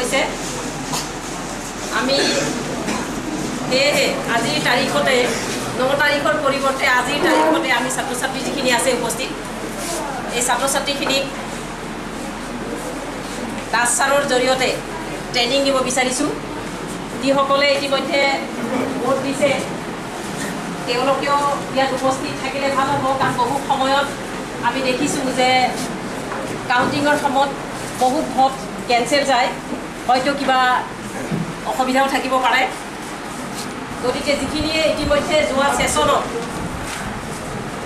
হৈছে আমি সেয়েহে আজিৰ তাৰিখতে 9 তাৰিখৰ পৰিৱৰ্তে আজিৰ তাৰিখতে আমি ছাত্ৰ ছাত্ৰী যিখিনি আছে উপস্থিত এই ছাত্ৰ ছাত্ৰীখিনিক দাস ছাৰৰ জৰিয়তে ট্ৰেইনিং দিব বিচাৰিছোঁ যিসকলে ইতিমধ্যে ভোট দিছে তেওঁলোকেও ইয়াত উপস্থিত থাকিলে ভাল হ'ব কাৰণ বহু সময়ত আমি দেখিছোঁ যে কাউণ্টিঙৰ সময়ত বহুত ভোট কেঞ্চেল যায় হয়তো কিবা অসুবিধাও থাকিব পাৰে গতিকে যিখিনিয়ে ইতিমধ্যে যোৱা সেশনত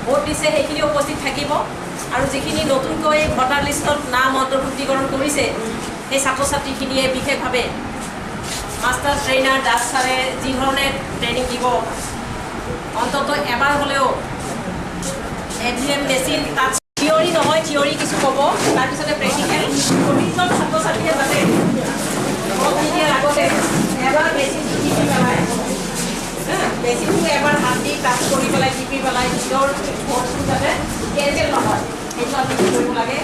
ভোট দিছে সেইখিনি উপস্থিত থাকিব আৰু যিখিনি নতুনকৈ ভোটাৰ লিষ্টত নাম অন্তৰ্ভুক্তিকৰণ কৰিছে সেই ছাত্ৰ ছাত্ৰীখিনিয়ে বিশেষভাৱে মাষ্টাৰ ট্ৰেইনাৰ দাস ছাৰে যি ধৰণে ট্ৰেইনিং দিব অন্তত এবাৰ হ'লেও EVM মেচিন তাত থিয়ৰী নহয় থিয়ৰী কিছু ক'ব তাৰপিছতে প্ৰেক্টিকেল প্ৰতিজন ছাত্ৰ ছাত্ৰীয়ে যাতে ভোট দিয়াৰ আগতে এবাৰ মেচিনটো টিপি পেলাই মেচিনটো এবাৰ হাত দি টাচ কৰি পেলাই টিপি পেলাই নিজৰ ভোটটো যাতে কেঞ্চেল নহয় সেইটো আমি কৰিব লাগে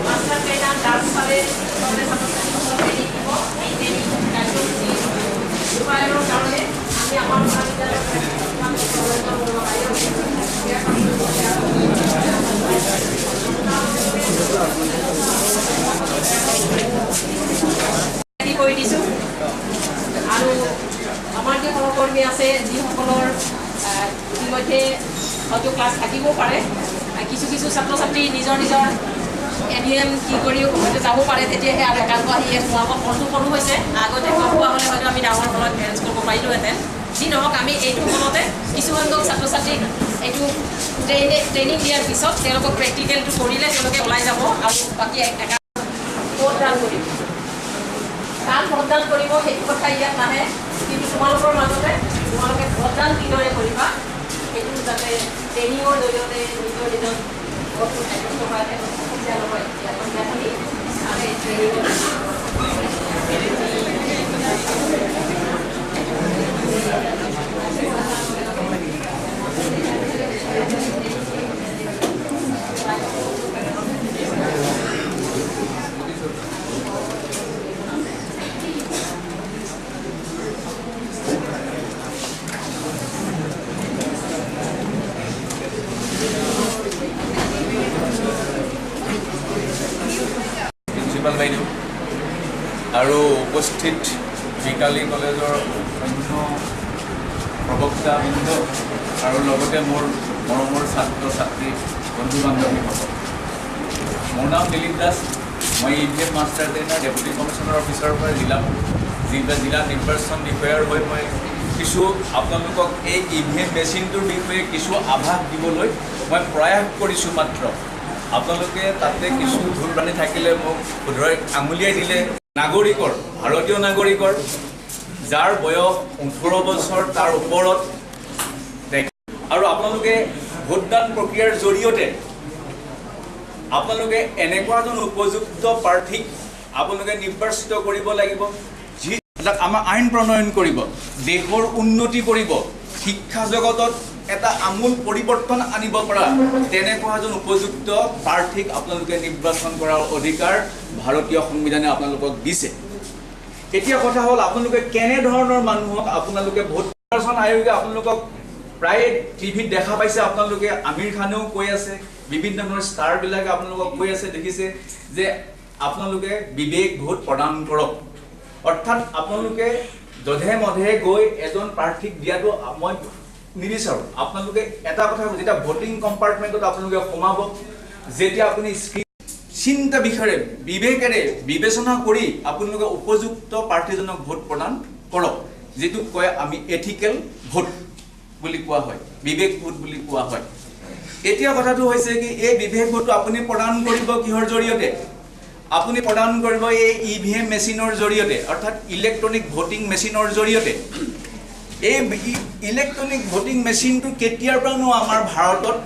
মাষ্টাৰ ট্ৰেইনাৰ দাস ছাৰে ছাত্ৰ ছাত্ৰীসকলক ট্ৰেইনিং দিব এই ট্ৰেইনিং কাৰ্যসূচী ৰূপায়ণৰ কাৰণে আমি আমাৰ মহাবিদ্যালয়ৰ কৰি দিছোঁ আৰু আমাৰ যি সহকৰ্মী আছে যিসকলৰ ইতিমধ্যে হয়তো ক্লাছ থাকিবও পাৰে কিছু কিছু ছাত্ৰ ছাত্ৰী নিজৰ নিজৰ EVM কি কৰি হয়তো যাব পাৰে তেতিয়াহে আৰু একাংশ আহি ইয়াত সোমাব ফলটো সৰু হৈছে আগতে গম পোৱা হ'লে হয়তো আমি ডাঙৰ ফলত এৰেঞ্জ কৰিব পাৰিলোহেঁতেন যি নহওক আমি এইটো ফলতে কিছুসংখ্যক ছাত্ৰ ছাত্ৰীক এইটো ট্ৰেইনিং দিয়াৰ পিছত তেওঁলোকক প্ৰেক্টিকেলটো কৰিলে তেওঁলোকে ওলাই যাব আৰু বাকী ভোটদান কৰিব কাল ভোটদান কৰিব সেইটো কথা ইয়াত নাহে কিন্তু তোমালোকৰ মাজতে তোমালোকে ভোটদান কিদৰে কৰিবা সেইটো যাতে ট্ৰেইনিঙৰ জৰিয়তে নিজৰ নিজৰ ভোটটো সাব্যস্ত কৰাতে অসুবিধা নহয় ইয়াত আমি ট্ৰেইনিঙৰ বাইদেউ আৰু উপস্থিত বিকালী কলেজৰ অন্য প্ৰবক্তাবৃন্দ আৰু লগতে মোৰ মৰমৰ ছাত্ৰ ছাত্ৰী বন্ধু বান্ধৱীসকল মোৰ নাম দিলীপ দাস মই EVM master trainer deputy commissioner অফিচাৰৰ পৰা জিলা নিৰ্বাচন বিষয়াৰ হৈ মই কিছু আপোনালোকক এই EVM মেচিনটোৰ বিষয়ে কিছু আভাস দিবলৈ মই প্ৰয়াস কৰিছোঁ মাত্ৰ আপোনালোকে তাতে কিছু ভুল ভ্ৰান্তি থাকিলে মোক শুধৰাই আঙুলিয়াই দিলে নাগৰিকৰ ভাৰতীয় নাগৰিকৰ যাৰ বয়স 18 বছৰ তাৰ ওপৰত আৰু আপোনালোকে ভোটদান প্ৰক্ৰিয়াৰ জৰিয়তে আপোনালোকে এনেকুৱা এজন উপযুক্ত প্ৰাৰ্থীক আপোনালোকে নিৰ্বাচিত কৰিব লাগিব যিবিলাক আমাৰ আইন প্ৰণয়ন কৰিব দেশৰ উন্নতি কৰিব শিক্ষা জগতত এটা আমূল পৰিৱৰ্তন আনিব পৰা তেনেকুৱা এজন উপযুক্ত প্ৰাৰ্থীক আপোনালোকে নিৰ্বাচন কৰাৰ অধিকাৰ ভাৰতীয় সংবিধানে আপোনালোকক দিছে এতিয়া কথা হ'ল আপোনালোকে কেনে ধৰণৰ মানুহক আপোনালোকে ভোট নিৰ্বাচন আয়োগে আপোনালোকক প্ৰায় টিভিত দেখা পাইছে আপোনালোকে আমিৰ খানেও কৈ আছে বিভিন্ন ধৰণৰ ষ্টাৰবিলাকে আপোনালোকক কৈ আছে দেখিছে যে আপোনালোকে বিবেক ভোট প্ৰদান কৰক অৰ্থাৎ আপোনালোকে যধে মধে গৈ এজন প্ৰাৰ্থীক দিয়াটো মই নিবিচাৰোঁ আপোনালোকে এটা কথা যেতিয়া ভোটিং কম্পাৰ্টমেণ্টত আপোনালোকে সোমাব যেতিয়া আপুনি চিন্তা বিষয়ে বিবেকেৰে বিবেচনা কৰি আপোনালোকে উপযুক্ত প্ৰাৰ্থীজনক ভোট প্ৰদান কৰক যেটো কয় আমি এথিকেল ভোট বুলি কোৱা হয় বিবেক ভোট বুলি কোৱা হয় এতিয়া কথাটো হৈছে কি এই বিবেক ভোটটো আপুনি প্ৰদান কৰিব কিহৰ জৰিয়তে আপুনি প্ৰদান কৰিব এই EVM মেচিনৰ জৰিয়তে অৰ্থাৎ ইলেক্ট্ৰনিক ভোটিং মেচিনৰ জৰিয়তে এই ইলেক্ট্ৰনিক ভোটিং মেচিনটো কেতিয়াৰ পৰানো আমাৰ ভাৰতত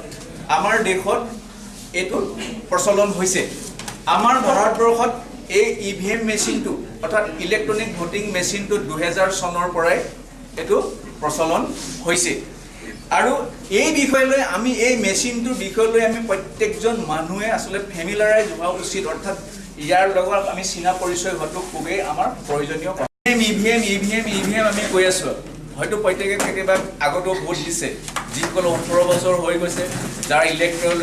আমাৰ দেশত এটো প্ৰচলন হৈছে আমাৰ ভাৰতবৰ্ষত এই EVM মেচিনটো অৰ্থাৎ ইলেক্ট্ৰনিক ভোটিং মেচিনটো 2000 চনৰ পৰাই এটো প্ৰচলন হৈছে আৰু এই বিষয়লৈ আমি এই মেচিনটোৰ বিষয়লৈ আমি প্ৰত্যেকজন মানুহে আসলে ফেমিলাৰাইজ হোৱা উচিত অৰ্থাৎ ইয়াৰ লগত আমি চিনা পৰিচয় হোৱাটো খুবেই আমাৰ প্ৰয়োজনীয় ইভিএম আমি কৈ আছোঁ হয়তো প্ৰত্যেকে কেতিয়াবা আগতেও ভোট দিছে যিসকল 18 বছৰ হৈ গৈছে যাৰ ইলেক্ট্ৰল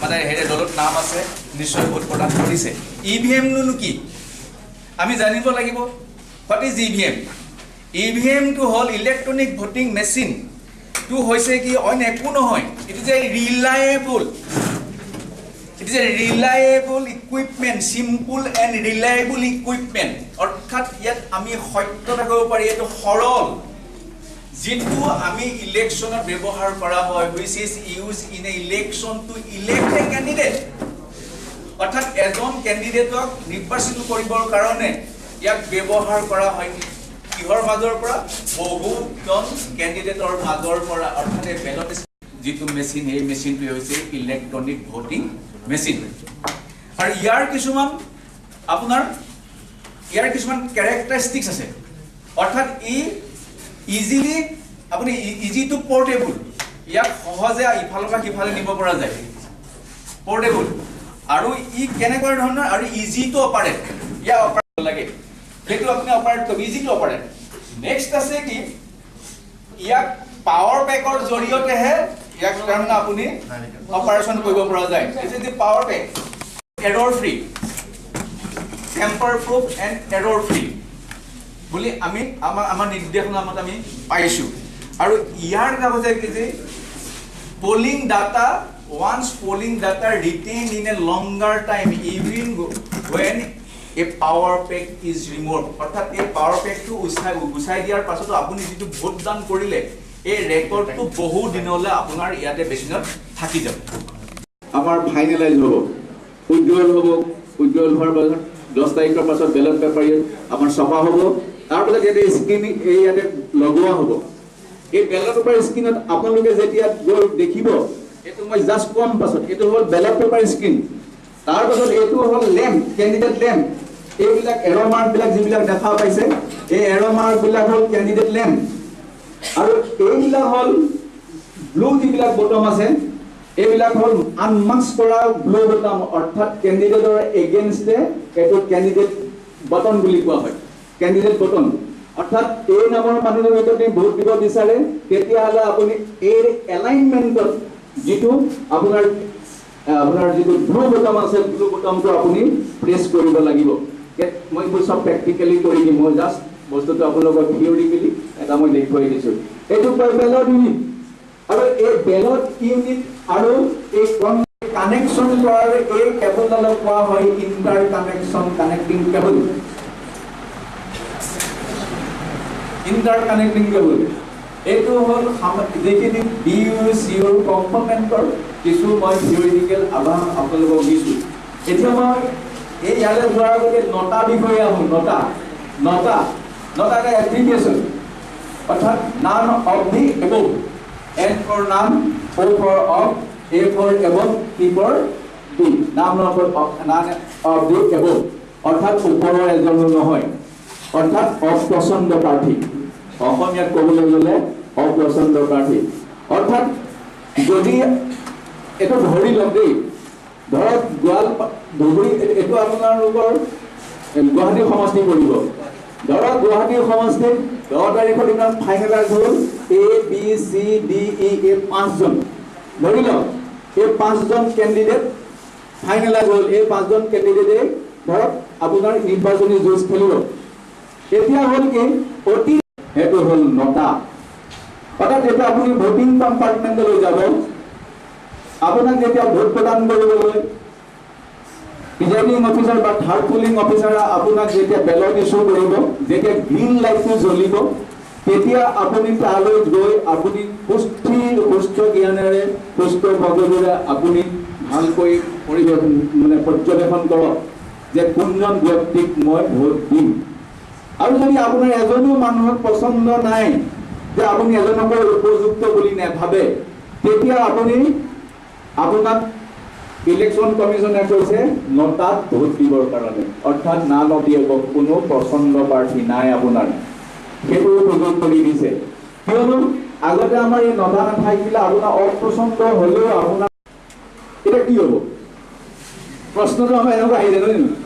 মানে দলত নাম আছে নিশ্চয় ভোট প্ৰদান কৰিছে ইভিএমনো কি আমি জানিব লাগিব হোৱাট ইজ ইভিএম ইভিএমটো হ'ল ইলেক্ট্ৰনিক ভোটিং মেচিন টো হৈছে কি অন্য একো নহয় it is a reliable equipment simple and reliable equipment অৰ্থাৎ ইয়াত আমি সত্যতা ক'ব পাৰি এইটো সৰল যিটো আমি ইলেকশ্যনত ব্যৱহাৰ কৰা হয় which is use in a election to elect a candidate অৰ্থাৎ এজন কেণ্ডিডেটক নিৰ্বাচিত কৰিবৰ কাৰণে ইয়াক ব্যৱহাৰ কৰা হয় কিহৰ মাজৰ পৰা বহুজন কেণ্ডিডেটৰ মাজৰ পৰা অৰ্থাৎ বেলট যিটো মেচিন এই মেচিনটো হৈছে ইলেক্ট্ৰনিক ভোটিং মেচিন আৰু ইয়াৰ কিছুমান কেৰেক্টাৰিষ্টিক্স আছে অৰ্থাৎ ইজিলি আপুনি ইজি টু পোৰ্টেবল ইয়াক সহজে ইফালৰ পৰা সিফালে নিব পৰা যায় পোৰ্টেবল আৰু ই কেনেকুৱা ধৰণৰ আৰু ইজি টু অপাৰেট ইয়াক অপাৰেট লাগে সেইটো আপুনি অপাৰেট কৰিব ইজি টু অপাৰেট নেক্সট আছে কি ইয়াক পাৱাৰ বেকৰ জৰিয়তেহে ইয়াক তাৰমানে আপুনি অপাৰেশ্যন কৰিব পৰা যায় this is the power back error free tamper proof and error free বুলি আমি আমাৰ নিৰ্দেশনামত আমি পাইছোঁ আৰু ইয়াৰ এটা হৈছে কি যে polling data once polling data retained in a longer time even when a power pack is removed অৰ্থাৎ এই পাৱাৰ পেকটো গুচাই দিয়াৰ পাছতো আপুনি যিটো ভোট দান কৰিলে এই ৰেকৰ্ডটো বহু দিনলৈ আপোনাৰ ইয়াতে মেচিনত থাকি যাব আমাৰ ফাইনেলাইজ হ'ব উজ্জ্বল হোৱাৰ পাছত 10 তাৰিখৰ পাছত বেলট পেপাৰ আমাৰ ছপা হ'ব তাৰ পাছত ইয়াতে স্ক্ৰীন এই ইয়াতে লগোৱা হ'ব এই বেলট পেপাৰ স্ক্ৰীনত আপোনালোকে যেতিয়া গৈ দেখিব এইটো মই জাষ্ট কম পাছত এইটো হ'ল বেলট পেপাৰ স্ক্ৰীন তাৰ পাছত এইটো হ'ল লেম্প কেণ্ডিডেট লেম্প এইবিলাক এৰ' মাৰ্কবিলাক যিবিলাক দেখা পাইছে এই এৰ' মাৰ্কবিলাক হ'ল কেণ্ডিডেট লেম্প আৰু এইবিলাক হ'ল ব্লু যিবিলাক বটম আছে এইবিলাক হ'ল আনমাৰ্কছ কৰা ব্লু বটম অৰ্থাৎ কেণ্ডিডেটৰ এগেইনষ্টে এইটো কেণ্ডিডেট বটন বুলি কোৱা হয় কেণ্ডিডেট বটন অৰ্থাৎ এই নামৰ মানুহৰ যদি ভোট দিব বিচাৰে তেতিয়াহ'লে আপুনি এই এলাইনমেণ্টত যিটো আপোনাৰ যিটো ব্লু বটম আছে ব্লু বটমটো আপুনি প্ৰেছ কৰিব লাগিব মই এইবোৰ চব প্ৰেক্টিকেলি কৰি দিম মই জাষ্ট বস্তুটো আপোনালোকক থিয়ৰিকেলি এটা মই দেখুৱাই দিছোঁ এইটো বেলট ইউনিট আৰু এই বেলট ইউনিট আৰু এই কানেকশ্যন কৰাৰ এই কেবলডালক কোৱা হয় inter connection connecting cable inter connecting cable এইটো হ'ল যিখিনি BUCৰ কম্পনেণ্টৰ কিছু মই থিয়ৰিটিকেল আভাস আপোনালোকক দিছোঁ এতিয়া মই এই ইয়ালৈ যোৱাৰ আগতে নটা বিষয়ে আহোঁ নটা এটা এপ্লিকেশ্যন অৰ্থাৎ none of the above N for none, O for of, A for above, T for D. None of the above. অর্থাৎ ওপৰৰ এজনো নহয় অৰ্থাৎ অপছন্দ প্ৰাৰ্থী অসমীয়াত ক'বলৈ গ'লে অপছন্দ প্ৰাৰ্থী অৰ্থাৎ যদি এইটো ধৰি লওক দেই ধৰক ধুবুৰী এইটো আপোনালোকৰ গুৱাহাটী সমষ্টি পৰিব ধৰক গুৱাহাটী সমষ্টিত 10 তাৰিখৰ দিনা ফাইনেলাইজ হ'ল ABCDE এই 5জন ধৰি লওক এই 5জন কেণ্ডিডেট ফাইনেলাইজ হ'ল এই 5জন কেণ্ডিডেটে ধৰক আপোনাৰ নিৰ্বাচনী যুঁজ খেলিব এতিয়া হ'ল কি অতি সেইটো হ'ল নটা অৰ্থাৎ যেতিয়া আপুনি ভোটিং কম্পাৰ্টমেণ্টলৈ যাব আপোনাক যেতিয়া ভোট প্ৰদান কৰিবলৈ প্ৰিজাইডিং অফিচাৰ বা থাৰ্ড পুলিং অফিচাৰে আপোনাক যেতিয়া বেলট ইছ্যু কৰিব যেতিয়া গ্ৰীণ লাইটটো জ্বলিব তেতিয়া আপুনি তালৈ গৈ আপুনি সুস্থ জ্ঞানেৰে সুস্থ মগজুৰে আপুনি ভালকৈ পৰ্যবেক্ষণ কৰক যে কোনজন ব্যক্তিক মই ভোট দিম আৰু যদি আপোনাৰ এজনো মানুহক পচন্দ নাই যে আপুনি এজনক উপযুক্ত বুলি নাভাবে তেতিয়া আপুনি আপোনাক ইলেকশ্যন কমিশনে কৈছে নটাত ভোট দিবৰ কাৰণে অৰ্থাৎ না নদিয়েব কোনো পচন্দ প্ৰাৰ্থী নাই আপোনাৰ সেইটো সুযোগ কৰি দিছে কিয়নো আগতে আমাৰ এই নটা নাথাকিলে আপোনাৰ অপচন্দ হ'লেও আপোনাৰ এটা কি হ'ব প্ৰশ্নটো আমাৰ এনেকুৱা আহি যায় নহয়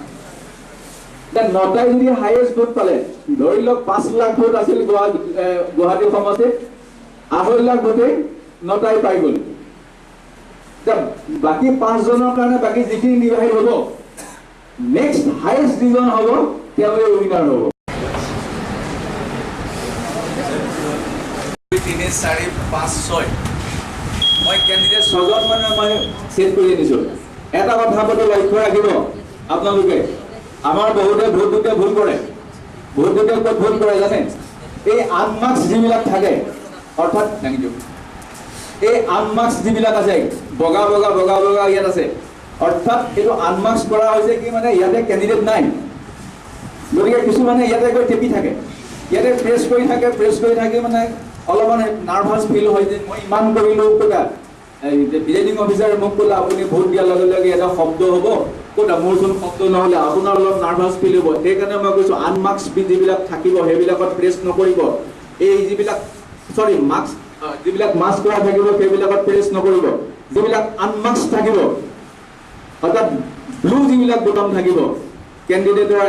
নটাই যদি হাইয়েষ্ট ভোট পালে ধৰি লওক 5 লাখ ভোট আছিল গুৱাহাটী সমষ্টিত 2.5 লাখ ভোটে নটাই পাই গ'ল বাকী 5 জনৰ কাৰণে বাকী যিখিনি নিৰ্বাচিত হ'ব নেক্সট হাইয়েষ্ট যিজন হ'ব তেওঁৱে উইনাৰ হ'ব 3 4 5 6 মই কেণ্ডিডেট 6 জন মানে মই সেট কৰি দিছো এটা কথা বলে লক্ষ্য ৰাখিব আপোনালোকে আমাৰ বহুতে ভোট দিতে ভুল কৰে ভোট দিতে ক'ত ভুল কৰে জানে এই আনমাৰ্কস যিবিলাক থাকে অৰ্থাৎ এই আনমাৰ্কস যিবিলাক আছে বগা ইয়াত আছে অৰ্থাৎ এইটো আনমাৰ্কস কৰা হৈছে কি মানে ইয়াতে ক্যান্ডিডেট নাই গতিকে কিছু মানে ইয়াতে গৈ টেপি থাকে ইয়াতে প্ৰেছ কৰি থাকে মানে অলপমান নাৰ্ভাছ ফিল হয় যে মই ইমান কৰিলো কোটা এই প্ৰিজাইডিং অফিচাৰে মোক ক'লে আপুনি ভোট দিয়াৰ লগে লগে এটা শব্দ হ'ব কোটা মোৰচোন শব্দ নহ'লে আপোনাৰ অলপ নাৰ্ভাছ ফিল হ'ব সেইকাৰণে মই কৈছোঁ আনমাৰ্কস যিবিলাক থাকিব সেইবিলাকত প্ৰেছ নকৰিব এই যিবিলাক সৰি মাৰ্কস যিবিলাক মাৰ্কস কৰা থাকিব সেইবিলাকত প্ৰেছ নকৰিব যিবিলাক আনমাৰ্কস থাকিব অৰ্থাৎ ব্লু যিবিলাক বুটাম থাকিব ক্যান্ডিডেটৰ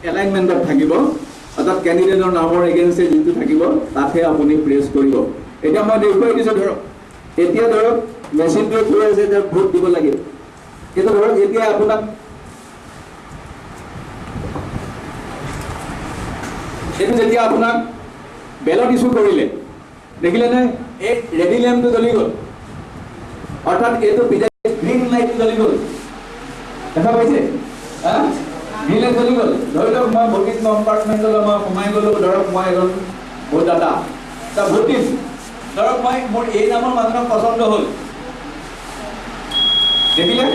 এলাইনমেন্টত থাকিব অৰ্থাৎ ক্যান্ডিডেটৰ নামৰ এগেইনষ্টে যিটো থাকিব তাতে আপুনি প্ৰেছ কৰিব এটা মই দেখুৱাই দিছো ধৰক এতিয়া ধৰক মেচিনটো কৈ আছে যে ভোট দিব লাগে এটা ধৰক এতিয়া আপোনাক এইটো যেতিয়া আপোনাক বেলট ইস্যু কৰিলে দেখিলে নে এই ৰেডি লেম্পটো জ্বলি গ'ল অৰ্থাৎ এইটো গ্ৰীণ লাইটটো জ্বলি গ'ল দেখা পাইছে গ্ৰীণ লাইট জ্বলি গ'ল ধৰি লওক মই ভোটিং কম্পাৰ্টমেণ্টলৈ মই সোমাই গ'লো ধৰক মই এজন ভোটদাতা তা ভোট দিম ধৰক মই মোৰ এই নামৰ মানুহক পছন্দ হ'ল দেখিলে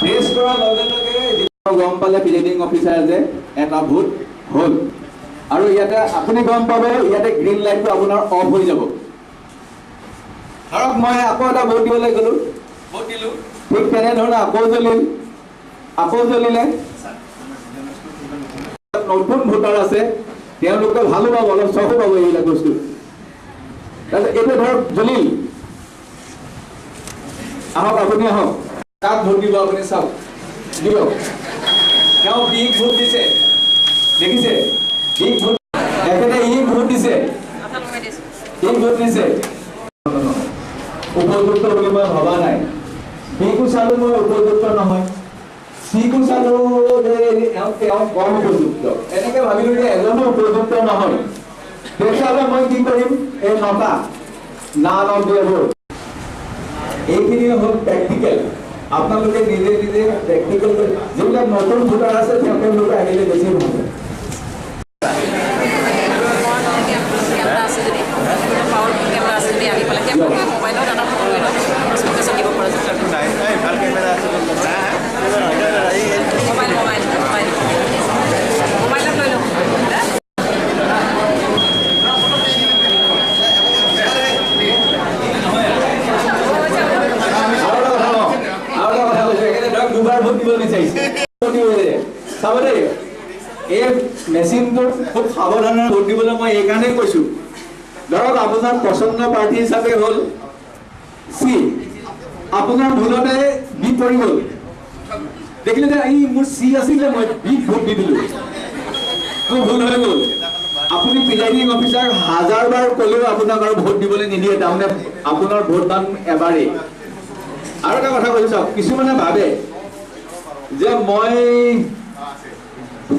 প্ৰেছ কৰাৰ লগে লগে গম পালে প্ৰিজাইডিং অফিচাৰ যে এটা ভোট হ'ল আৰু ইয়াতে আপুনি গম পাব ইয়াতে গ্ৰীণ লাইটটো আপোনাৰ অফ হৈ যাব ধৰক মই আকৌ এটা ভোট দিবলৈ গ'লো ভোট দিলোঁ ঠিক তেনেধৰণে আকৌ জ্বলিলে নতুন ভোটাৰ আছে তেওঁলোকে ভালো পাব অলপ চকু পাব এইবিলাক বস্তু তাৰপিছত এইটো ধৰক জ্বলিল আহক আপুনি আহক কাক ভোট দিব আপুনি চাওক দিয়ক তেওঁ বিগ ভোট দিছে দেখিছে বিগ ভোট এখানে ই ভোট দিছে উপযুক্ত বুলি মই ভবা নাই বিকু চালো মই উপযুক্ত নহয় সিকু চালো কম উপযুক্ত এনেকে ভাবিলো যে এজনো উপযুক্ত নহয় তেতিয়াহ'লে মই কি কৰিম এই নটা নান অফ দ্য ভোট এইখিনি হ'ল প্ৰেক্টিকেল আপোনালোকে নিজে প্ৰেক্টিকেল যিবিলাক নতুন ভোটাৰ আছে তেওঁলোকে আহিলে বেছি ভাল মেচিনটো খুব সাৱধানে ভোট দিবলৈ মই এইকাৰণেই কৈছোঁ ধৰক আপোনাৰ পচন্দ প্ৰাৰ্থী হিচাপে হ'ল চি আপোনাৰ ভুলতে বি পৰি গ'ল দেখিলে যে এই মোৰ চি আছিলে মই বি ভোট দি দিলোঁ মোৰ ভুল হৈ গ'ল আপুনি প্ৰিজাইডিং অফিচাৰ 1000 বাৰ ক'লেও আপোনাক আৰু ভোট দিবলৈ নিদিয়ে তাৰমানে আপোনাৰ ভোটদান এবাৰেই আৰু এটা কথা কৈছোঁ চাওক কিছুমানে ভাবে যে মই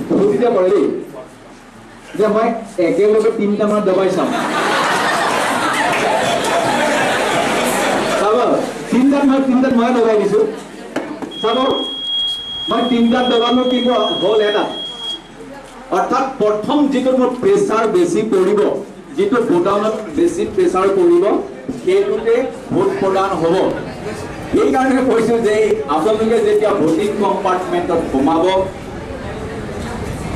ভোটটা কৰিলি যে মই একেলগে 3টা মান দবাই চাম চাব 3টাত মই দবাই দিছোঁ চাব মই 3টাত দবালো কিন্তু হ'ল এটা অৰ্থাৎ প্ৰথম যিটো মোৰ প্ৰেছাৰ বেছি পৰিব যিটো ভোটাৰত বেছি প্ৰেছাৰ পৰিব সেইটোতে ভোট প্ৰদান হ'ব সেইকাৰণে কৈছোঁ যে আপোনালোকে যেতিয়া ভোটিং কম্পাৰ্টমেণ্টত সোমাব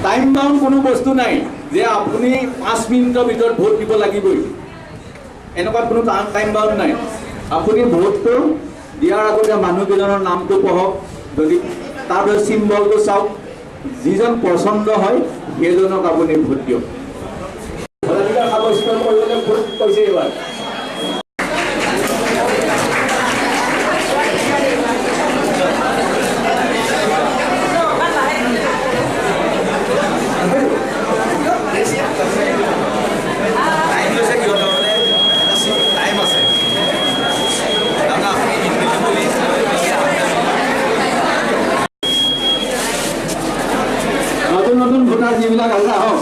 টাইম বাউণ্ড কোনো বস্তু নাই যে আপুনি 5 মিনিটৰ ভিতৰত ভোট দিব লাগিবই এনেকুৱা কোনো টাইম বাউণ্ড নাই আপুনি ভোটটো দিয়াৰ আগতে মানুহকেইজনৰ নামটো পঢ়ক যদি তাৰ চিম্বলটো চাওক যিজন পচন্দ হয় সেইজনক আপুনি ভোট দিয়ক ভোটাধিকাৰ সাব্যস্ত কৰিবলৈ ভোট কৈছে এইবাৰ নতুন নতুন ভোটাৰ যিবিলাক আছে আহক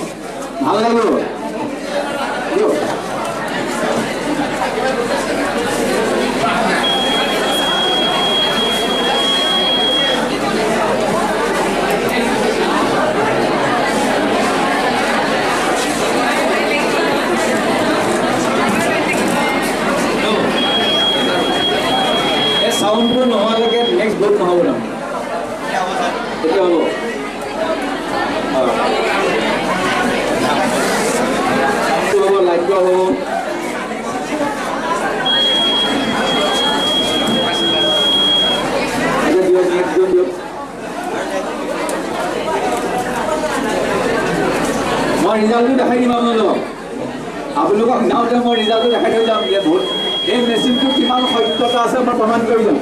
ভাল লাগিব সাউন্ডটো নোহোৱালৈকে নেক্সট ভোট নহ'ব ন তেতিয়া হ'ব লাইটটো হ'ব মই ৰিজাল্টটো দেখাই দিম আপোনালোকক যাওঁতে মই ৰিজাল্টটো দেখাই থৈ যাম যে ভোট এই মেচিনটো কিমান সত্যতা আছে মই প্ৰমাণ কৰি যাম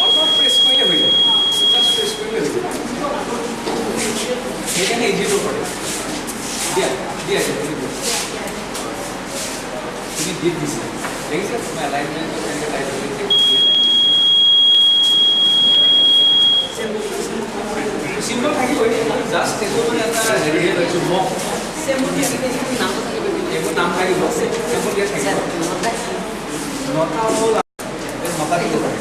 অলপ প্ৰেছ কৰিলে হৈ যায় জাষ্ট প্ৰেছ কৰিলে হৈ যায় সেইকাৰণে ইজিটো কৰে দিয়া দিয়া তুমি গীত দিছা দেখিছা তোমাৰ এলাইনমেণ্টটো কেনেকৈ টাইট হৈ গৈছে চিম্বল থাকিবই জাষ্ট এইটো মানে এটা হেৰিহে লৈছোঁ মোক এইবোৰ নাম থাকিব চিম্বল দিয়া থাকিব নটা হ'ল নটা দিব পাৰে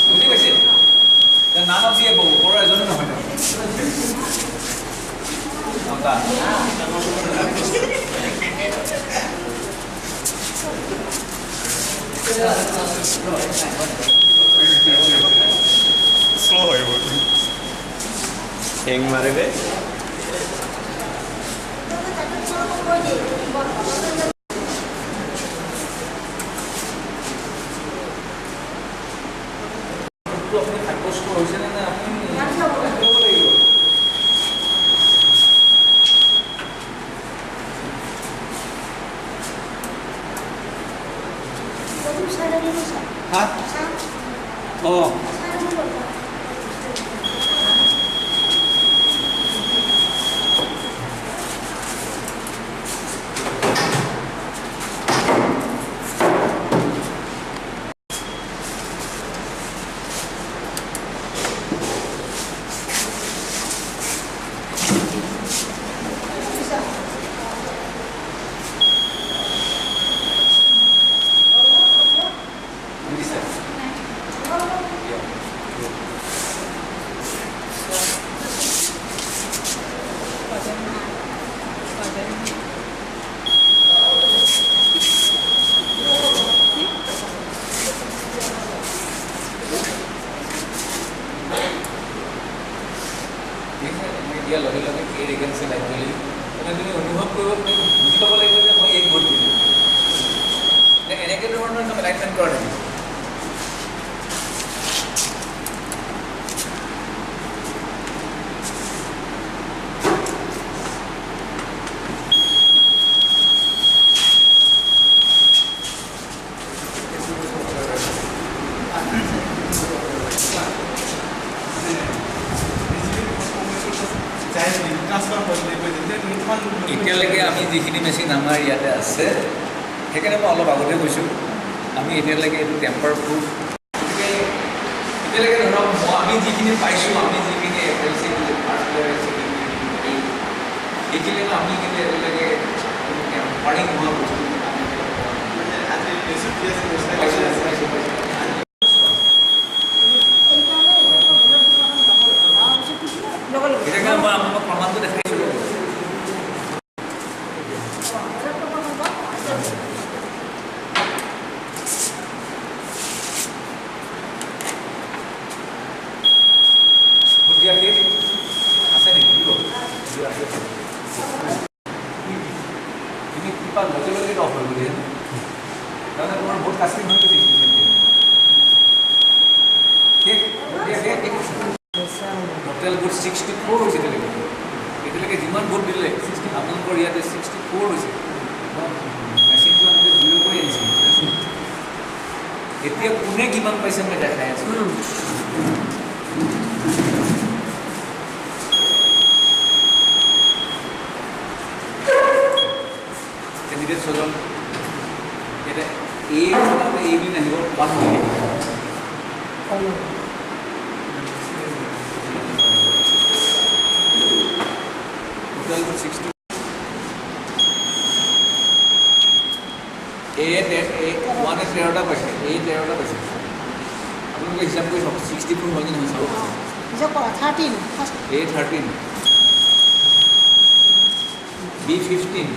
বুজি পাইছে নাম দিয়ে বহু ওপৰৰ এজনো নহয় নটা Slow হয় হেং মাৰে দে আপুনি সাব্যস্ত হৈছেনে নে আপুনি ল'ব লাগিব হা অঁ দিয়াৰ লগে লগে এই ৰেগেঞ্চি লাগিলে মানে তুমি অনুভৱ কৰিব বুজি পাব লাগিব যে মই এই ভোট দিলোঁ এনেকৈ ধৰণৰ এলাইনমেণ্ট কৰা নাই এতিয়ালৈকে আমি যিখিনি মেচিন আমাৰ ইয়াতে আছে সেইকাৰণে মই অলপ আগতে কৈছোঁ আমি এতিয়ালৈকে এইটো টেম্পাৰ প্ৰুফ গতিকে এতিয়ালৈকে ধৰক আমি যিখিনি পাইছোঁ আমি যিখিনি এইখিনি আমি কিন্তু এতিয়ালৈকে টেম্পাৰিং হোৱা বস্তু সেইকাৰণে মই আপোনাক প্ৰমাণটো দেখাইছোঁ আছে নেকি তুমি কিবা লগে লগে অফ হৈ গ'লি তাৰমানে তোমাৰ বহুত কাষ্টিং হৈ গৈছে টোটেল ভোট 64 হৈছে এতিয়ালৈকে যিমান ভোট দিলে আপোনালোকৰ ইয়াতে 64 হৈছে মেচিনটো আমি 0 কৰি আনিছিলোঁ এতিয়া কোনে কিমান পাইছে মই দেখাই আছোঁ কেণ্ডিডেট ছজন এতিয়া এই দিন আহিব 1 মিনিট টোটেল 60 ওৱানে 13টা পাইছে 13টা পাইছে আপোনালোকে হিচাপ কৰি চাওক 64 হয় নে নহয় চাওক 13 A13 B15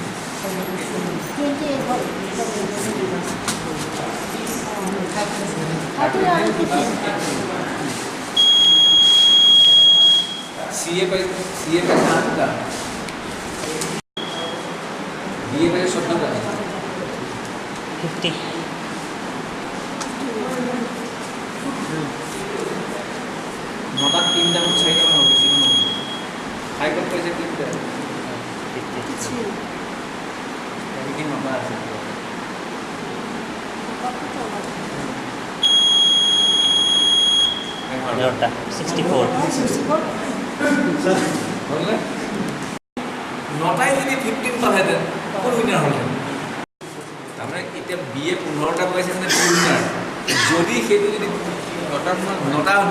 28 CA পাইছে 8টা BA পাইছে 14টা 50 নটাত 3টা 4টা মান হবে বেছি মান হবে হাইকোর্ট পাইছে 3টা এদিকে নটা আছে Toyota 64 বললে নটাই যদি 15 পালেহেঁতেন কোন উইনার হলেন তাৰমানে এতিয়া BA 15টা পাইছে মানে উইনাৰ যদি সেইটো যদি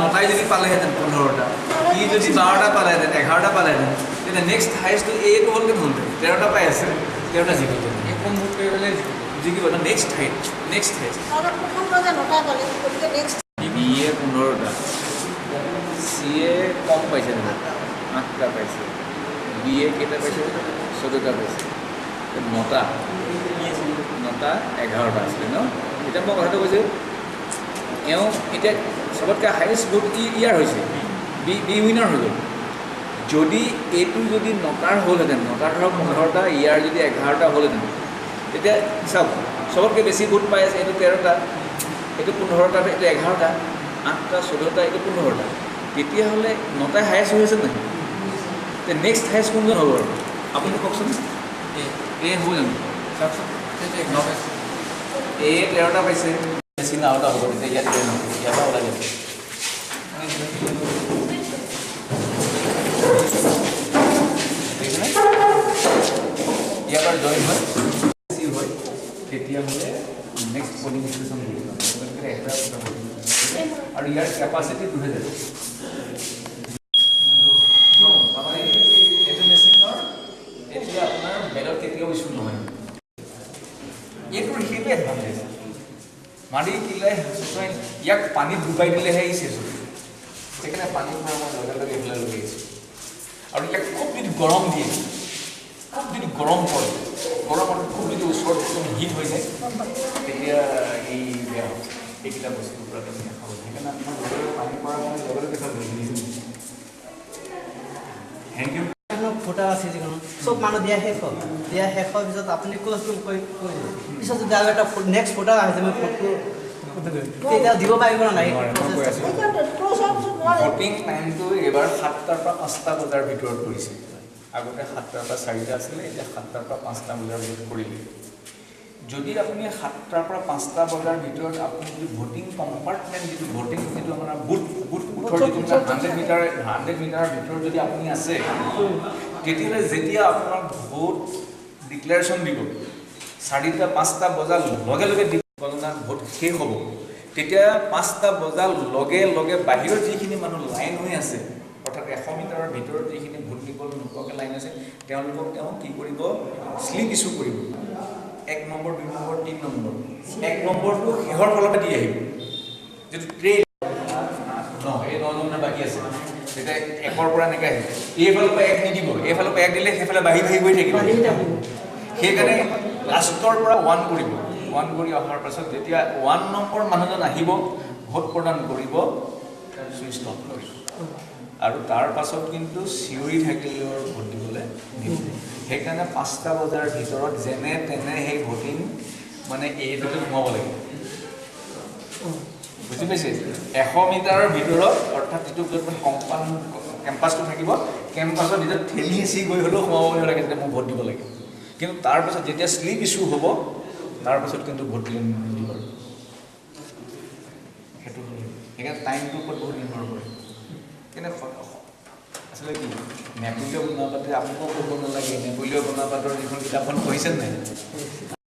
নটাই যদি পালেহেঁতেন 15টা ই যদি 12টা পালেহেঁতেন 11টা পালেহেঁতেন তেতিয়া নেক্সট হাইয়েষ্টটো এইটো হ'লহেঁতেন 13টা পাই আছে 13টা জিকিব এই কম ভোট কৰি পেলাই জিকিব না নেক্সট হাইয়েষ্ট BA 15টা CA কম পাইছে না 8টা পাইছে BA কেইটা পাইছে 14টা পাইছে 9টা 11টা আছিলে ন এতিয়া মই কথাটো কৈছোঁ এওঁ এতিয়া সবতকৈ হাইয়েষ্ট ভোট ইয়াৰ হৈছে বি উইনাৰ হৈ গ'ল যদি এইটো যদি 9টাৰ হ'লহেঁতেন 9টাৰ ধৰক 15টা ইয়াৰ যদি 11টা হ'লহেঁতেন তেতিয়া চাওক সবতকৈ বেছি ভোট পাই আছে এইটো 13টা এইটো 15টা এইটো 11টা 8টা 14টা এইটো 15টা তেতিয়াহ'লে 9টাই হাইয়েষ্ট হৈ আছে নাই তে নেক্সট হাইয়েষ্ট কোনজন হ'ব আৰু আপুনি কওকচোন এই হ'ব জানো চাওকচোন এই 13টা পাইছে বেছি না আউট হ'ব তেতিয়া ইয়াত ইয়াৰ পৰা ওলাই যাব ইয়াৰ পৰা জইন হয় বেছি হয় তেতিয়াহ'লে নেক্সট পলিং ষ্টেচন কৰিব আৰু ইয়াৰ কেপাচিটি 2000 এইটো মেচিনৰ এতিয়া আপোনাৰ বেলত কেতিয়াও ইছ্যু নহয় এইটোৰ সেইটোৱে এডভান্টেজ মাৰি কিলাই ইয়াক পানীত ডুবাই দিলেহে ই চেচ হ'ব সেইকাৰণে পানী খোৱাৰ মই লগে লগে এইফালে লৈ আহিছোঁ আৰু ইয়াক খুব যদি গৰম দিয়ে খুব যদি গৰম পৰে গৰমত খুব যদি ওচৰত একদম হিট হৈ যায় তেতিয়া এই বেয়া হ'ব এইকেইটা বস্তুৰ পৰা তুমি খাব সেইকাৰণে আপোনাৰ লগে লগে পানী পৰা মই লগে লগে চব ধৰি দিছোঁ থেংক ইউ ফোটা আছে যিকোনো চব মানুহ দিয়া শেষ হ'ল দিয়া শেষ হোৱাৰ পিছত আপুনি ক্ল'জটো কৈ পিছত যদি আৰু এটা নেক্সট ফোটা আহিছে মই ফটো তেতিয়া দিব পাৰিব নাই ভোটিং টাইমটো এইবাৰ 7টাৰ পৰা 5টা বজাৰ ভিতৰত কৰিছে আগতে 7টাৰ পৰা 4টা আছিলে এতিয়া 7টাৰ পৰা 5টা বজাৰ ভিতৰত কৰিলে যদি আপুনি 7টাৰ পৰা 5টা বজাৰ ভিতৰত আপুনি যদি ভোটিং কম্পাৰ্টমেণ্ট যিটো ভোটিং যিটো আপোনাৰ বুথৰ যিটো 100 মিটাৰৰ ভিতৰত যদি আপুনি আছে তেতিয়াহ'লে যেতিয়া আপোনাৰ ভোট ডিক্লেৰেশ্যন দিব 4টা 5টা বজাৰ লগে লগে গণনাৰ ভোট শেষ হ'ব তেতিয়া 5টা বজাৰ লগে লগে বাহিৰৰ যিখিনি মানুহ লাইন হৈ আছে অৰ্থাৎ 100 মিটাৰৰ ভিতৰত যিখিনি ভোট দিবলৈ নোপোৱাকৈ লাইন আছে তেওঁলোকক তেওঁ কি কৰিব শ্লিপ ইছ্যু কৰিব 1 নম্বৰ 2 নম্বৰ 3 নম্বৰ 1 নম্বৰটো শেহৰ ফালৰ পৰা দি আহিব যিটো ট্ৰেইন এই 9 নম্বৰ বাকী আছে তেতিয়া 1ৰ পৰা এনেকৈ আহিব এইফালৰ পৰা 1 নিদিব এইফালৰ পৰা 1 দিলে সেইফালে বাঢ়ি গৈ থাকিব সেইকাৰণে লাষ্টৰ পৰা 1 কৰিব 1 কৰি অহাৰ পাছত যেতিয়া 1 নম্বৰ মানুহজন আহিব ভোট প্ৰদান কৰিব চুইচ অফ কৰিব আৰু তাৰ পাছত কিন্তু চিঞৰি থাকিলেও ভোট দিবলৈ নিদিয়ে সেইকাৰণে 5টা বজাৰ ভিতৰত যেনে তেনে সেই ভোটিং মানে এইটোতে সোমাব লাগিব বুজি পাইছে 100 মিটাৰৰ ভিতৰত অৰ্থাৎ যিটো কেম্পাছটো থাকিব কেম্পাছত যেতিয়া ঠেলি হেঁচি গৈ হ'লেও সোমাব লাগে তেতিয়া মই ভোট দিব লাগে কিন্তু তাৰপাছত যেতিয়া শ্লিপ ইছ্যু হ'ব তাৰপাছত কিন্তু ভোট দিব নিদিব সেইটো সেইকাৰণে টাইমটোৰ ওপৰত বহুত নিৰ্ভৰ কৰে কিন্তু আচলতে কি নেপোলিয় বনোৱা পাতে আপোনালোকক ক'ব নালাগে নেপোলিয় বনোৱা পাতৰ যিখন কিতাপখন পঢ়িছে নাই